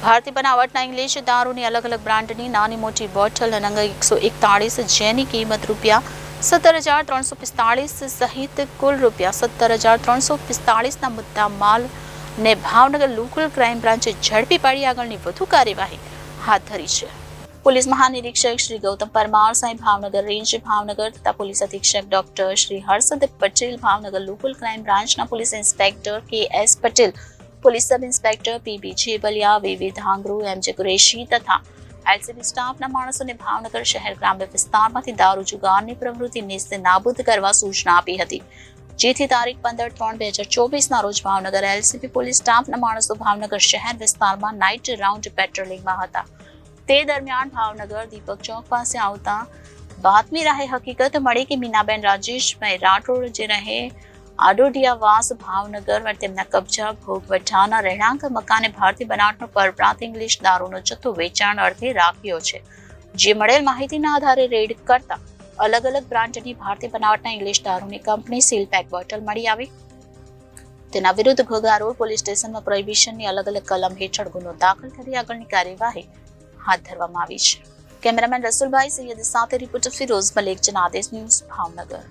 ભારતીય બનાવટના ઇંગ્લિશ દારૂની અલગ અલગ બ્રાન્ડની નાની મોટી બોટલ નંગ 141, જેની કિંમત ₹17,345 સહિત કુલ ₹17,345ના મુદ્દા માલ ને ભાવનગર લોકલ ક્રાઇમ બ્રાન્ચે ઝડપી પાડી આગળની વધુ કાર્યવાહી હાથ ધરી છે. પોલીસ મહાનિરીક્ષક શ્રી ગૌતમ પરમાર સાહેબ ભાવનગર રેન્જ ભાવનગર તથા પોલીસ અધિક્ષક doctor Shri Harshad Patel Bhavnagar local crime બ્રાન્ચના police inspector K S. Patel, police sub inspector P B. Jebaliya, V V. Dhangaru, M J. Qureshi તથા એલસીબી સ્ટાફના માણસોને ભાવનગર શહેર ગ્રામ્ય વિસ્તારમાંથી દારૂ જુગારની પ્રવૃત્તિ નેસ્ત નાબૂદ કરવા સૂચના આપી હતી, જેથી તારીખ 15/3/2024ના રોજ ભાવનગર એલસીબી પોલીસ સ્ટાફના માણસો ભાવનગર શહેર વિસ્તારમાં નાઇટ રાઉન્ડ પેટ્રોલિંગમાં હતા. તે દરમિયાન ભાવનગર દીપક ચોક પાસે આવતા બાતમી રાહે હકીકત મળી કે મીનાબેન રાજેશભાઈ રાઠોડ, જે રહે આડોડિયાવાસ ભાવનગર, તેમના કબજા ભોગવટાના રહેણાંક મકાને ભારતીય બનાવટનો પરપ્રાંત ઇંગ્લિશ દારૂનો જથ્થો વેચાણ અર્થે રાખ્યો છે. જે મળેલ માહિતીના આધારે રેડ કરતા અલગ અલગ બ્રાન્ડની ભારતીય બનાવટના ઇંગ્લિશ દારૂની કંપની સીલ પેક બોટલ મળી આવી. તેના વિરુદ્ધ ઘોઘા રોડ પોલીસ સ્ટેશનમાં પ્રોહિબિશનની અલગ અલગ કલમ હેઠળ ગુનો દાખલ કરી આગળની કાર્યવાહી હાથ ધરવામાં આવી છે. કેમેરામેન રસુલભાઈ સૈયદ સાથે રિપોર્ટર ફિરોઝ મલેક, જનાદેશ ન્યૂઝ, ભાવનગર.